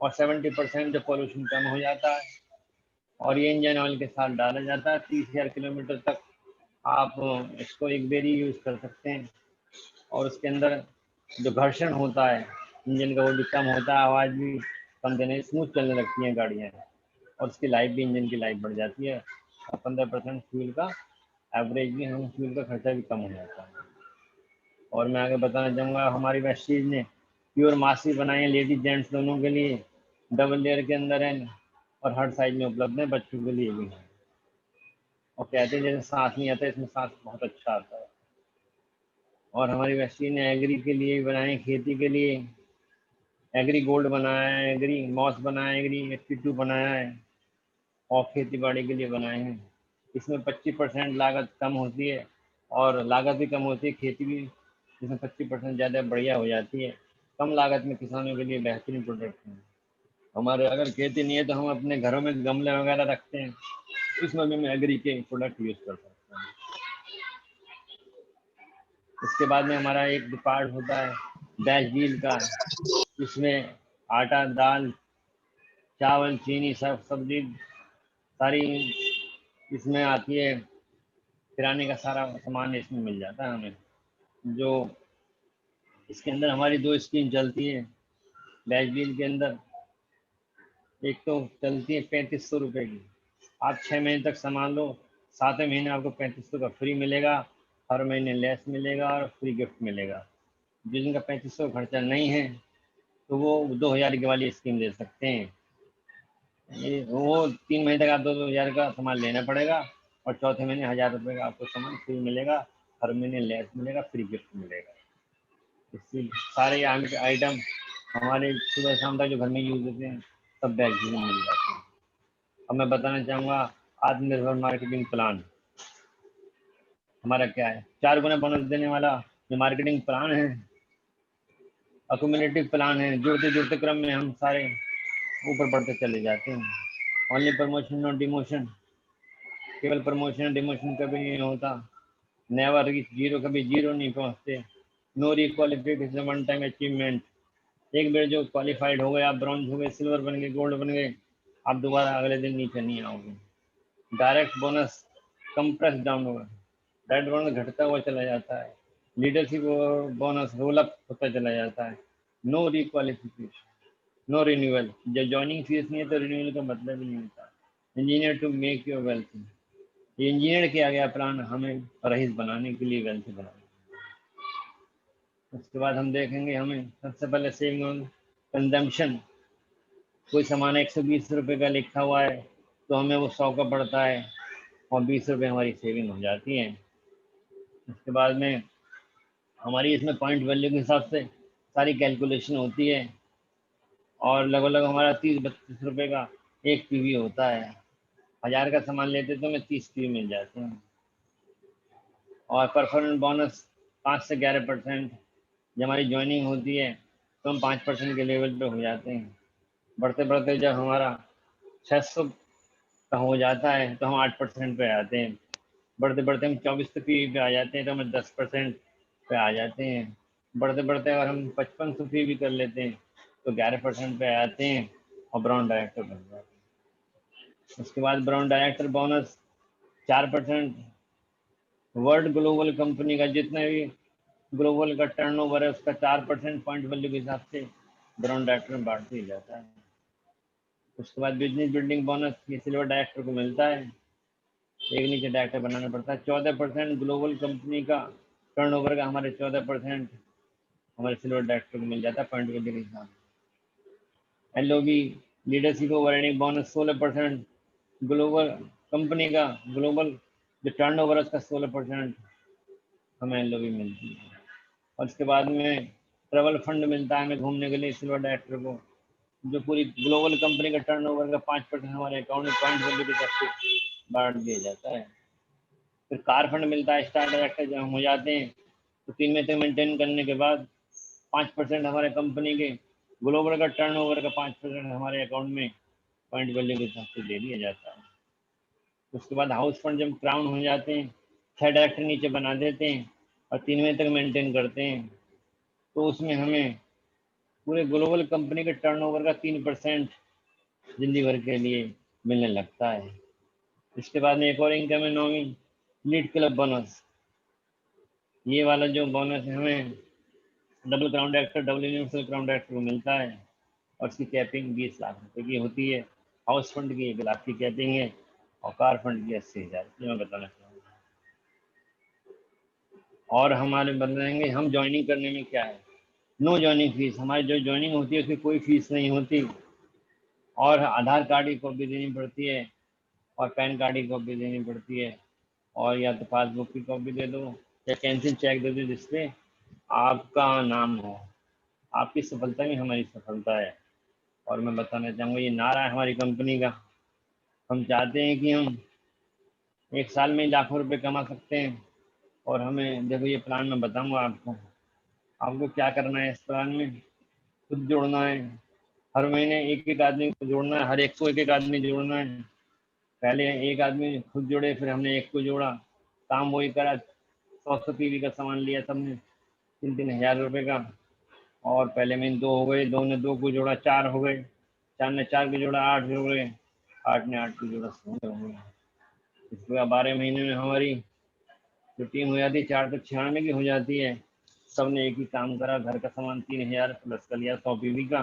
A: और 70% जो पॉल्यूशन कम हो जाता है। और ये इंजन ऑयल के साथ डाला जाता है, 30,000 किलोमीटर तक आप इसको एक बेरी यूज़ कर सकते हैं। और उसके अंदर जो घर्षण होता है इंजन का वो भी कम होता है, आवाज़ भी कम देने, स्मूथ चलने लगती हैं गाड़ियाँ, और उसकी लाइफ भी, इंजन की लाइफ बढ़ जाती है। और 15% फ्यूल का एवरेज भी, हम फ्यूल का खर्चा भी कम हो जाता है। और मैं आगे बताना चाहूँगा, हमारी वेस्टीज ने प्योर मास्क बनाई है लेडीज जेंट्स दोनों के लिए, डबल लेयर के अंदर है और हर साइज में उपलब्ध है, बच्चों के लिए भी है। और कहते हैं जैसे सांस नहीं आता, इसमें सांस बहुत अच्छा आता है। और हमारी वेस्टीज ने एग्री के लिए भी बनाए, खेती के लिए एग्री गोल्ड बनाया है, एग्री मॉस बनाया है, एग्री 82 बनाया है, और खेती बाड़ी के लिए बनाए हैं। इसमें 25% लागत कम होती है और लागत भी कम होती है, खेती भी इसमें 25% ज़्यादा बढ़िया हो जाती है। कम लागत में किसानों के लिए बेहतरीन प्रोडक्ट है। हमारे अगर खेती नहीं है तो हम अपने घरों में गमले वगैरह रखते हैं, इसमें भी हम एग्री के प्रोडक्ट यूज़ कर सकते हैं। इसके बाद में हमारा एक पार्ट होता है डैश डील का, इसमें आटा, दाल, चावल, चीनी, सब सब्जी सारी इसमें आती है, किराने का सारा सामान इसमें मिल जाता है हमें। जो इसके अंदर हमारी दो स्कीम चलती है डैश डील के अंदर, एक तो चलती है 3500 रुपये की, आप 6 महीने तक सामान लो, 7वें महीने आपको 3500 का फ्री मिलेगा, हर महीने लेस मिलेगा और फ्री गिफ्ट मिलेगा। जिनका 3500 खर्चा नहीं है तो वो 2000 की वाली स्कीम ले सकते हैं। वो 3 महीने तक आप 2000 का सामान लेना पड़ेगा और चौथे महीने 1000 रुपये का आपको सामान फ्री मिलेगा, हर महीने लेस मिलेगा, फ्री गिफ्ट मिलेगा। इससे सारे आइटम हमारे सुबह शाम तक जो घर में यूज होते हैं सब बैग में मिल जाते हैं। अब मैं बताना चाहूँगा आत्मनिर्भर मार्केटिंग प्लान हमारा क्या है। 4 गुना बोनस देने वाला जो मार्केटिंग प्लान है, अक्यूमुलेटिव प्लान है, जुड़ते जुड़ते क्रम में हम सारे ऊपर बढ़ते चले जाते हैं। ओनली प्रमोशन नो डिमोशन, केवल प्रमोशन डिमोशन कभी नहीं होता, नेवर रीच जीरो, कभी जीरो नहीं पहुंचते, नो रिक्वालिफिकेशन वन टाइम अचीवमेंट, एक बार जो क्वालिफाइड हो गए, आप ब्रॉन्ज हो गए, सिल्वर बन गए, गोल्ड बन गए, आप दोबारा अगले दिन नीचे नहीं आओगे। डायरेक्ट बोनस कंप्रेस डाउन होगा, डायरेक्ट बोनस घटता हुआ चला जाता है, लीडरशिप बोनस रोल अप होता चला जाता है, नो रिक्वालिफिकेशन, नो रिन्यूअल, जब ज्वाइनिंग फीस नहीं है तो रिन्यूअल का मतलब ही नहीं होता। Engineer to make your wealth, ये इंजीनियर किया गया प्लान हमें रईस बनाने के लिए, वेल्थ बनाने। उसके बाद हम देखेंगे, हमें सबसे पहले सेविंग ऑन कंजम्पशन, कोई सामान 120 रुपये का लिखा हुआ है तो हमें वो 100 का पड़ता है और 20 रुपये हमारी सेविंग हो जाती है। उसके बाद में हमारी इसमें पॉइंट वैल्यू के हिसाब से सारी कैलकुलेशन होती है और लगभग हमारा 30-32 रुपये का एक पीवी होता है। 1000 का सामान लेते तो हमें 30 पीवी मिल जाते हैं। और परफॉर्मेंस बोनस 5 से 11%, जब हमारी ज्वाइनिंग होती है तो हम 5% के लेवल पे हो जाते हैं। बढ़ते बढ़ते जब हमारा 600 का हो जाता है तो हम 8% पे आते हैं। बढ़ते बढ़ते हम 24 पे आ जाते हैं तो हमें 10% पे आ जाते हैं। बढ़ते बढ़ते अगर हम 5500 फी भी कर लेते हैं तो 11% पे आते हैं और ब्राउन डायरेक्टर बन जाते हैं। उसके बाद brown director bonus 4%। World global company का जितना भी ग्लोबल का टर्नओवर है उसका 4% पॉइंट वैल्यू के हिसाब से ब्राउन डायरेक्टर में बांट दिया जाता है। उसके बाद बिजनेस बिल्डिंग बोनस ये सिल्वर डायरेक्टर को मिलता है, एक नीचे डायरेक्टर बनाना पड़ता है। 14% ग्लोबल कंपनी का टर्नओवर का हमारे 14% हमारे सिल्वर डायरेक्टर को मिल जाता है पॉइंट वैल्यू के हिसाब से। LOB leadership overriding bonus 16%। Global company का ग्लोबल जो टर्नओवर है उसका 16% हमें एलओबी मिलती है। और उसके बाद में ट्रैवल फंड मिलता है हमें घूमने के लिए सिल्वर डायरेक्टर को, जो पूरी ग्लोबल कंपनी का टर्नओवर का 5% हमारे अकाउंट में पॉइंट वैल्यू के हिसाब से बांट दिया जाता है। फिर कार फंड मिलता है स्टार डायरेक्टर जब हम हो जाते हैं तो 3 में से मेंटेन करने के बाद 5% हमारे कंपनी के ग्लोबल का टर्नओवर का 5% हमारे अकाउंट में पॉइंट वैल्यू के हिसाब से दे दिया जाता है। उसके बाद हाउस फंड जब क्राउन हो जाते हैं 6 डायरेक्टर नीचे बना देते हैं और 3 में तक मेंटेन करते हैं तो उसमें हमें पूरे ग्लोबल कंपनी के टर्नओवर का 3% जिंदगी भर के लिए मिलने लगता है। इसके बाद में एक और इनकम है नौवीं लीड क्लब बोनस। ये वाला जो बोनस है हमें double crown director double universal crown director को मिलता है और इसकी कैपिंग 20 लाख रुपए की होती है। हाउस फंड की 1 लाख की कैपिंग है और कार फंड की 80,000 ये मैं बताना चाहूँगा। और हमारे बताएंगे हम ज्वाइनिंग करने में क्या है। नो ज्वाइनिंग फीस, हमारी जो ज्वाइनिंग होती है उसकी कोई फीस नहीं होती और आधार कार्ड की कॉपी देनी पड़ती है और पैन कार्ड की कॉपी देनी पड़ती है और या तो पासबुक की कॉपी दे दो या कैंसिल चेक दे दो जिसपे आपका नाम हो। आपकी सफलता में हमारी सफलता है। और मैं बताना चाहूँगा ये नारा है हमारी कंपनी का। हम चाहते हैं कि हम एक साल में लाखों रुपए कमा सकते हैं और हमें देखो ये प्लान मैं बताऊँगा आपको। आपको क्या करना है इस प्लान में, खुद जोड़ना है। हर महीने एक एक आदमी को जोड़ना है, हर एक को एक एक आदमी जोड़ना है। पहले एक आदमी खुद जोड़े फिर हमने एक को जोड़ा, काम वही करा। 100 पीवी का सामान लिया सबने 3-3 हज़ार रुपये का और पहले महीने 2 हो गए, 2 ने 2 को जोड़ा 4 हो गए, 4 ने 4 को जोड़ा 8 हो गए, 8 ने 8 को जोड़ा 16 हो गए। इसके बाद 12 महीने में हमारी जो टीम हो जाती है 4 तो 96 की हो जाती है। सबने एक ही काम करा, घर का सामान 3,000 प्लस कर लिया 100 पीवी का,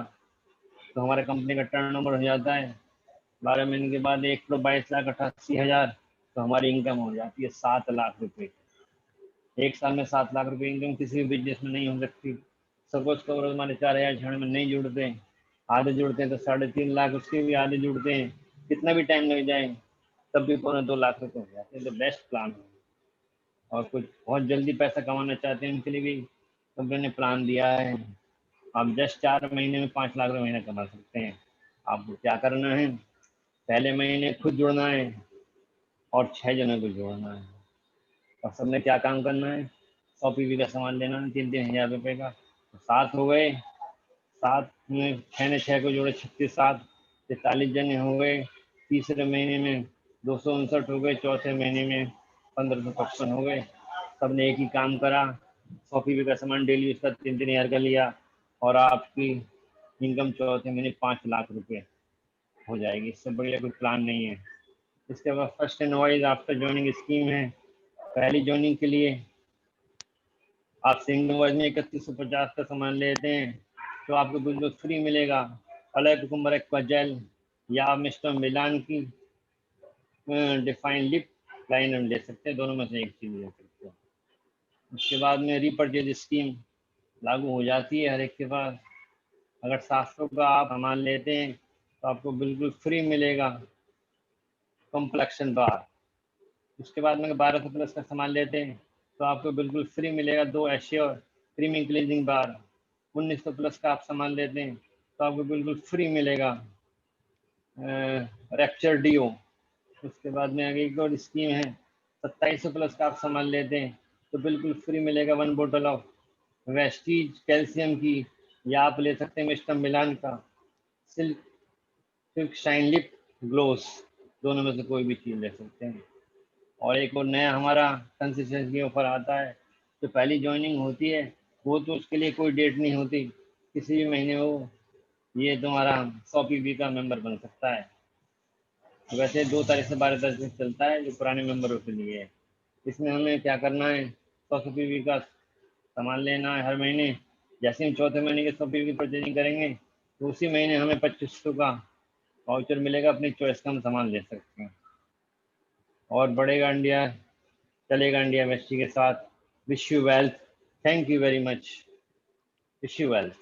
A: तो हमारे कंपनी का टर्नओवर हो जाता है 12 महीने के बाद 1,22,88,000। तो हमारी इनकम हो जाती है 7 लाख रुपए। एक साल में 7 लाख रुपए इनकम किसी भी बिजनेस में नहीं हो सकती। सपोज करो हमारे 4,000 में नहीं जुड़ते हैं, आधे जुड़ते हैं तो 3.5 लाख, उसके भी आधे जुड़ते हैं, कितना भी टाइम लग जाए तब भी 2.25 लाख रुपए हो जाते हैं। तो बेस्ट प्लान है। और कुछ बहुत जल्दी पैसा कमाना चाहते हैं उनके लिए भी कंपनी ने प्लान दिया है। आप जस्ट 4 महीने में 5 लाख रुपये महीना कमा सकते हैं। आपको क्या करना है, पहले महीने खुद जुड़ना है और 6 जनों को जोड़ना है और सबने क्या काम करना है, 100 पीवी का सामान लेना है 3-3 हज़ार रुपये का। तो 7 हो गए, 7 में 6 ने 6 को जोड़े 36, 7 43 जने हो गए। तीसरे महीने में 259 हो गए, चौथे महीने में 1555 हो गए। सबने एक ही काम करा, 100 पीवी का सामान डेली उसका 3-3 हज़ार का लिया और आपकी इनकम चौथे महीने 5 लाख रुपए हो जाएगी। इससे बढ़िया कोई प्लान नहीं है। इसके बाद first invoice after joining scheme है। पहली ज्वाइनिंग के लिए आप सिंगल इनवॉइस में 3150 का सामान लेते हैं तो आपको बिल्कुल फ्री मिलेगा अलग कुकुम्बर एक्वा जेल या मिस्टर मिलान की डिफाइन लिप लाइनर ले सकते हैं, दोनों में से एक चीज़ ले सकते हैं। उसके बाद में रीपरचेज स्कीम लागू हो जाती है हर एक के पास। अगर 700 का आप सामान लेते हैं तो आपको बिल्कुल फ्री मिलेगा कॉम्प्लेक्शन बार। उसके बाद में 1200 प्लस का सामान लेते हैं तो आपको बिल्कुल फ्री मिलेगा 2 एश्योर क्रीमी क्लीजिंग बार। 1900 प्लस का आप सामान लेते हैं तो आपको बिल्कुल फ्री मिलेगा रैप्चर डीओ। उसके बाद में आगे एक और स्कीम है, 2700 प्लस का आप सामान लेते हैं तो बिल्कुल फ्री मिलेगा 1 बोतल ऑफ वेस्टीज कैल्शियम की, या आप ले सकते हैं मिस्टर मिलान का सिल्क शाइन लिप ग्लोस, दोनों में से कोई भी चीज़ ले सकते हैं। और एक और नया हमारा कंसिस्टेंसी ऑफर आता है, जो पहली ज्वाइनिंग होती है वो तो उसके लिए कोई डेट नहीं होती, किसी भी महीने वो ये तुम्हारा 100 पीवी का मेंबर बन सकता है। वैसे 2 तारीख से 12 तारीख तक चलता है, जो पुराने मेंबरों के लिए है। इसमें हमें क्या करना है, 100 पीवी का सामान लेना है हर महीने। जैसे हम चौथे महीने के 100 पीवी की परचेजिंग करेंगे तो उसी महीने हमें 2500 का वाउचर मिलेगा, अपनी चॉइस का हम सामान ले सकते हैं। और बढ़ेगा इंडिया, चलेगा इंडिया वेस्टी के साथ। Wish you wealth, thank you very much, wish you wealth.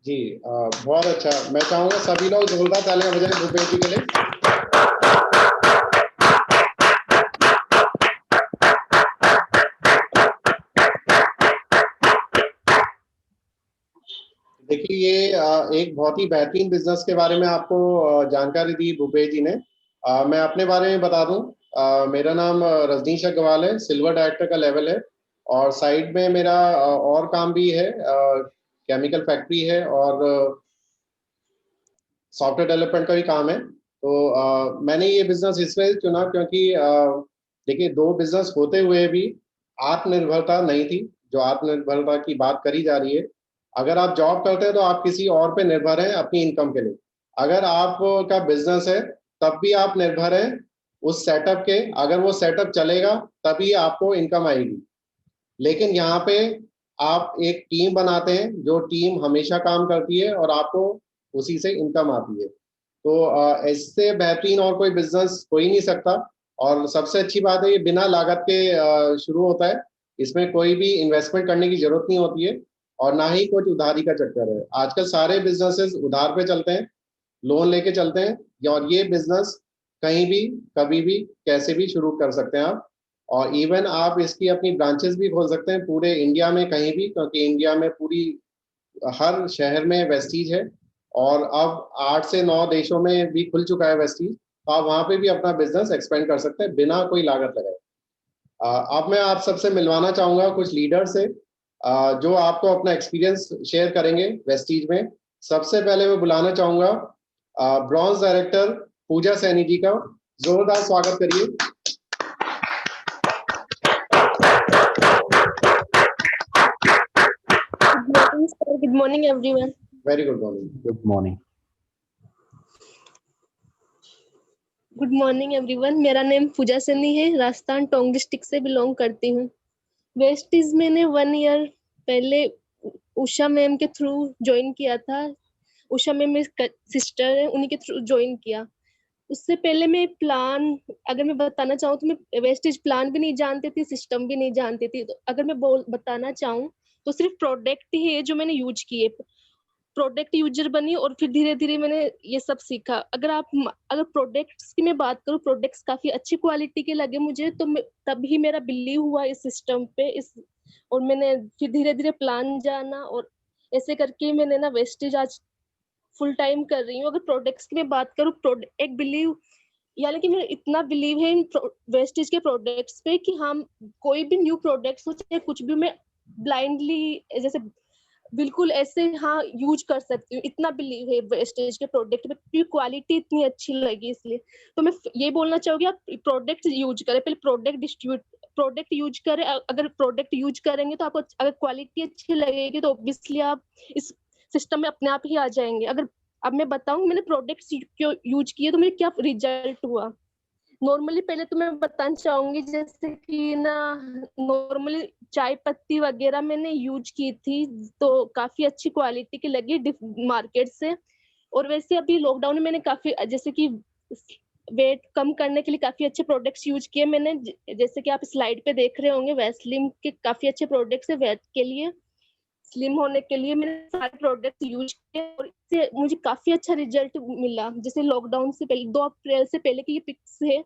C: जी बहुत अच्छा। मैं चाहूंगा सभी लोग जोरदार तालियां बजाएं भूपेश जी के लिए। देखिए ये एक बहुत ही बेहतरीन बिजनेस के बारे में आपको जानकारी दी भूपेश जी ने। मैं अपने बारे में बता दूं, मेरा नाम रजनीश अग्रवाल है, सिल्वर डायरेक्टर का लेवल है और साइड में मेरा और काम भी है, केमिकल फैक्ट्री है और सॉफ्टवेयर डेवलपमेंट का भी काम है। तो मैंने ये बिजनेस इसलिए चुना क्योंकि देखिए 2 बिजनेस होते हुए भी आत्मनिर्भरता नहीं थी, जो आत्मनिर्भरता की बात करी जा रही है। अगर आप जॉब करते हैं तो आप किसी और पे निर्भर हैं अपनी इनकम के लिए। अगर आपका बिजनेस है तब भी आप निर्भर हैं उस सेटअप के, अगर वो सेटअप चलेगा तभी आपको इनकम आएगी। लेकिन यहाँ पे आप एक टीम बनाते हैं, जो टीम हमेशा काम करती है और आपको उसी से इनकम आती है। तो इससे बेहतरीन और कोई बिजनेस हो ही नहीं सकता। और सबसे अच्छी बात है ये बिना लागत के शुरू होता है, इसमें कोई भी इन्वेस्टमेंट करने की जरूरत नहीं होती है और ना ही कुछ उधारी का चक्कर है। आजकल सारे बिजनेसेस उधार पे चलते हैं, लोन लेके चलते हैं, और ये बिजनेस कहीं भी कभी भी कैसे भी शुरू कर सकते हैं आप। और इवन आप इसकी अपनी ब्रांचेस भी खोल सकते हैं पूरे इंडिया में कहीं भी, क्योंकि इंडिया में पूरी हर शहर में वेस्टीज है और अब 8 से 9 देशों में भी खुल चुका है वेस्टीज। तो आप वहां पे भी अपना बिजनेस एक्सपेंड कर सकते हैं बिना कोई लागत लगाए। अब मैं आप सबसे मिलवाना चाहूंगा कुछ लीडर से जो आपको अपना एक्सपीरियंस शेयर करेंगे वेस्टीज में। सबसे पहले मैं बुलाना चाहूंगा ब्रॉन्ज डायरेक्टर पूजा सैनी जी का। जोरदार स्वागत करिए।
D: Good morning, everyone.
C: Very good morning.
E: Good morning.
D: Good morning everyone. मेरा नेम पूजा सैनी है, राजस्थान टोंक डिस्ट्रिक्ट से बिलोंग करती हूँ। वेस्टीज मैंने 1 ईयर पहले उषा मैम के थ्रू ज्वाइन किया था। उषा मैम मेरी सिस्टर है, उन्हीं के थ्रू ज्वाइन किया। उससे पहले मैं प्लान, अगर मैं बताना चाहूँ तो मैं वेस्टेज प्लान भी नहीं जानती थी, सिस्टम भी नहीं जानती थी। तो अगर मैं बताना चाहूँ तो सिर्फ प्रोडक्ट ही है जो मैंने यूज किए, प्रोडक्ट यूजर बनी और फिर धीरे धीरे मैंने ये सब सीखा। अगर प्रोडक्ट्स की मैं बात करूँ, प्रोडक्ट्स काफी अच्छी क्वालिटी के लगे मुझे, तो तभी मेरा बिलीव हुआ इस सिस्टम पे, और मैंने फिर धीरे धीरे प्लान जाना और ऐसे करके मैंने ना वेस्टेज आज फुल टाइम कर रही हूँ। अगर प्रोडक्ट्स की मैं बात करूँ, एक बिलीव, यानी कि मेरा इतना बिलीव है इन वेस्टेज के प्रोडक्ट्स पे कि हम कोई भी न्यू प्रोडक्ट्स हो चाहे कुछ भी, मैं ब्लाइंडली जैसे बिल्कुल ऐसे हाँ यूज कर सकती हूँ। इतना बिलीव है वेस्टेज के प्रोडक्ट में, क्योंकि क्वालिटी इतनी अच्छी लगी इसलिए। तो मैं ये बोलना चाहूंगी आप प्रोडक्ट यूज करें, पहले प्रोडक्ट यूज करें। अगर प्रोडक्ट यूज करेंगे तो आपको अगर क्वालिटी अच्छी लगेगी तो ऑब्वियसली आप इस सिस्टम में अपने आप ही आ जाएंगे। अगर अब मैं बताऊं मैंने प्रोडक्ट्स क्यों यूज किए तो मेरे क्या रिजल्ट हुआ। नॉर्मली पहले तो मैं बताना चाहूंगी, जैसे कि ना नॉर्मली चाय पत्ती वगैरह मैंने यूज की थी तो काफी अच्छी क्वालिटी की लगी मार्केट से। और वैसे अभी लॉकडाउन में मैंने काफी, जैसे कि वेट कम करने के लिए काफी अच्छे प्रोडक्ट्स यूज किए मैंने। जैसे कि आप स्लाइड पे देख रहे होंगे, वैसलीन के काफी अच्छे प्रोडक्ट्स है वेट के लिए, स्लिम होने के लिए। मैंने सारे प्रोडक्ट्स यूज किए और इससे मुझे काफी अच्छा रिजल्ट मिला। जैसे लॉकडाउन से पहले 2 अप्रैल से पहले की ये पिक्स है,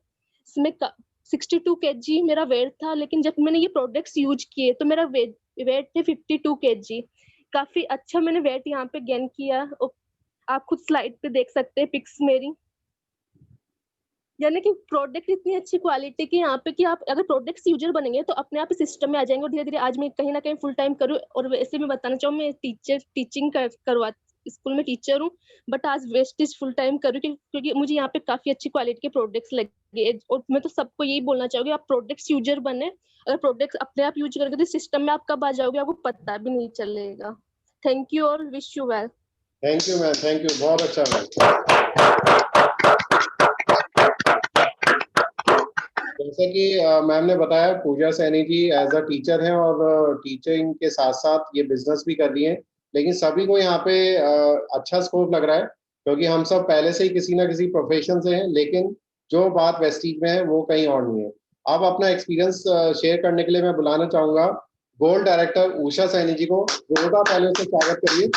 D: इसमें 62 kg मेरा वेट था, लेकिन जब मैंने ये प्रोडक्ट्स यूज किए तो मेरा वेट है 52 kg। काफी अच्छा मैंने वेट यहाँ पे गेन किया। आप खुद स्लाइड पे देख सकते हैं पिक्स मेरी। यानी कि प्रोडक्ट इतनी अच्छी क्वालिटी की यहाँ पे कि आप अगर प्रोडक्ट्स यूजर बनेंगे तो अपने आप सिस्टम में आ जाएंगे। और धीरे धीरे आज मैं कहीं ना कहीं फुल टाइम करूँ। और वैसे मैं बताना चाहूँ, मैं टीचिंग स्कूल में टीचर हूँ, बट आज वेस्टेज फुल टाइम कर रही हूँ क्योंकि मुझे यहाँ पे काफी अच्छी क्वालिटी के प्रोडक्ट्स लगे। और मैं तो सबको यही बोलना चाहूंगी, आप प्रोडक्ट्स यूजर बने। अगर प्रोडक्ट्स अपने आप यूज करोगे तो सिस्टम में आप कब आ जाओगे आपको पता भी नहीं चलेगा। Thank you all, wish you well.
C: Thank you ma'am, thank you, बहुत अच्छा मैम। जैसे कि मैम ने बताया, पूजा Saini ji as a teacher हैं और टीचिंग के साथ साथ ये बिजनेस भी कर रही हैं, लेकिन सभी को यहाँ पे अच्छा स्कोप लग रहा है क्योंकि हम सब पहले से ही किसी ना किसी प्रोफेशन से हैं, लेकिन जो बात वेस्टीज में है वो कहीं और नहीं है। अब अपना एक्सपीरियंस शेयर करने के लिए मैं बुलाना चाहूंगा गोल्ड डायरेक्टर उषा सैनी जी को। जोरदार तालियों से स्वागत करिए।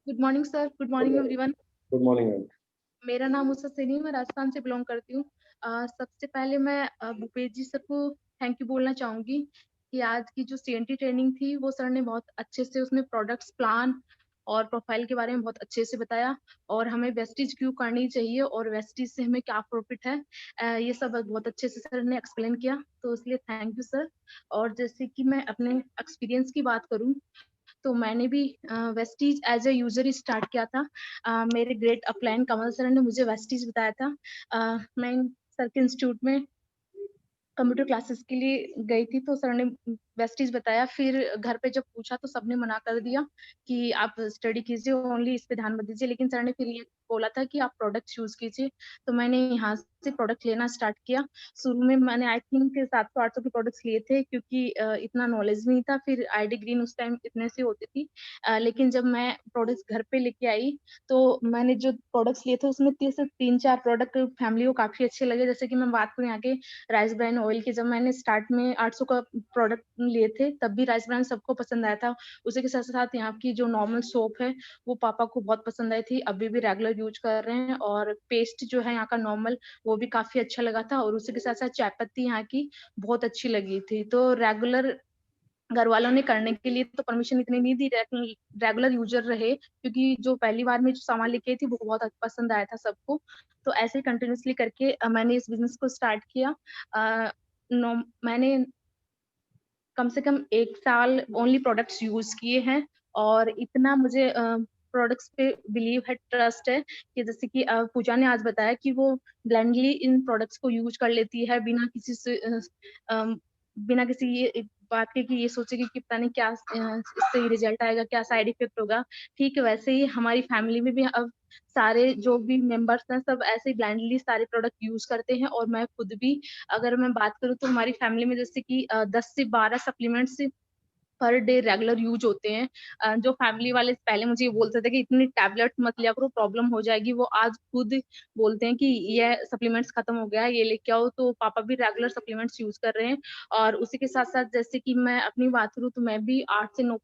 E: Good morning sir, good morning everyone.
C: Good morning ma'am.
E: मेरा नाम उषा सैनी है, मैं राजस्थान से बिलोंग करती हूँ। सबसे पहले मैं भूपेश जी सर को थैंक यू बोलना चाहूंगी कि आज की जो CNT ट्रेनिंग थी वो सर ने बहुत अच्छे से उसमें प्रोडक्ट्स, प्लान और प्रोफाइल के बारे में बहुत अच्छे से बताया और हमें वेस्टेज क्यों करनी चाहिए और वेस्टेज से हमें क्या प्रॉफिट है, ये सब बहुत अच्छे से सर ने एक्सप्लेन किया, तो इसलिए थैंक यू सर। और जैसे कि मैं अपने एक्सपीरियंस की बात करूँ तो मैंने भी वेस्टीज एज ए यूजर ही स्टार्ट किया था। मेरे ग्रेट अपलाइन कमल सर ने मुझे वेस्टीज बताया था। मैं सर के इंस्टीट्यूट में कंप्यूटर क्लासेस के लिए गई थी तो सर ने वेस्टीज बताया। फिर घर पे जब पूछा तो सबने मना कर दिया कि आप स्टडी कीजिए, ओनली इस पे ध्यान मत दीजिए, लेकिन सर ने फिर ये बोला था कि आप प्रोडक्ट्स यूज कीजिए, तो मैंने यहाँ से प्रोडक्ट लेना स्टार्ट किया। शुरू में मैंने आई थिंक 700-800 के प्रोडक्ट्स लिए थे क्योंकि इतना नॉलेज नहीं था। फिर आईडी ग्रीन उस टाइम इतने से होती थी, लेकिन जब मैं प्रोडक्ट्स घर पे लेके आई तो मैंने जो प्रोडक्ट्स लिए थे उसमें 3-4 प्रोडक्ट फैमिली को काफी अच्छे लगे। जैसे कि मैं बात करूँ यहाँ के राइस ब्राइन ऑयल की, जब मैंने स्टार्ट में 800 का प्रोडक्ट लिए थे तब भी राइस ब्राइन सबको पसंद आया था। उसी के साथ साथ यहाँ की जो नॉर्मल सोप है वो पापा को बहुत पसंद आई थी, अभी भी रेगुलर यूज कर रहे हैं। और पेस्ट जो है यहाँ का नॉर्मल वो भी काफी अच्छा लगा था, और उसी के साथ साथ चाय पत्ती यहाँ की बहुत अच्छी लगी थी। तो रेगुलर घर वालों ने करने के लिए तो परमिशन इतनी नहीं दी, रेगुलर यूजर रहे, क्योंकि जो पहली बार में जो सामान लेके आई थी वो बहुत पसंद आया था सबको। तो ऐसे ही कंटिन्यूसली करके मैंने इस बिजनेस को स्टार्ट किया। मैंने कम से कम 1 साल ओनली प्रोडक्ट्स यूज किए हैं और इतना मुझे प्रोडक्ट्स पे बिलीव है, ट्रस्ट है कि जैसे कि पूजा ने आज बताया कि वो ब्लाइंडली इन प्रोडक्ट्स को यूज कर लेती है बिना किसी से बिना किसी ये बात के कि ये सोचे कि पता नहीं क्या इससे रिजल्ट आएगा, क्या साइड इफेक्ट होगा। ठीक है, वैसे ही हमारी फैमिली में भी अब सारे जो भी मेंबर्स हैं सब ऐसे ही ब्लाइंडली सारे प्रोडक्ट यूज करते हैं। और मैं खुद भी, अगर मैं बात करूँ तो हमारी फैमिली में जैसे कि 10 से 12 supplements per day regular use होते हैं। जो फैमिली वाले पहले मुझे ये बोलते थे कि इतनी टैबलेट मत लिया करो, प्रॉब्लम हो जाएगी, वो आज खुद बोलते हैं कि ये सप्लीमेंट्स खत्म हो गया है, ये लेके आओ। तो पापा भी रेगुलर सप्लीमेंट्स यूज कर रहे हैं। और उसी के साथ साथ जैसे कि मैं अपनी बात करूँ तो मैं भी 8 से 9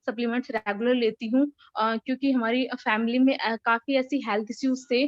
E: सप्लीमेंट्स रेगुलर लेती हूँ, क्योंकि हमारी फैमिली में काफी ऐसी हेल्थ इश्यूज थे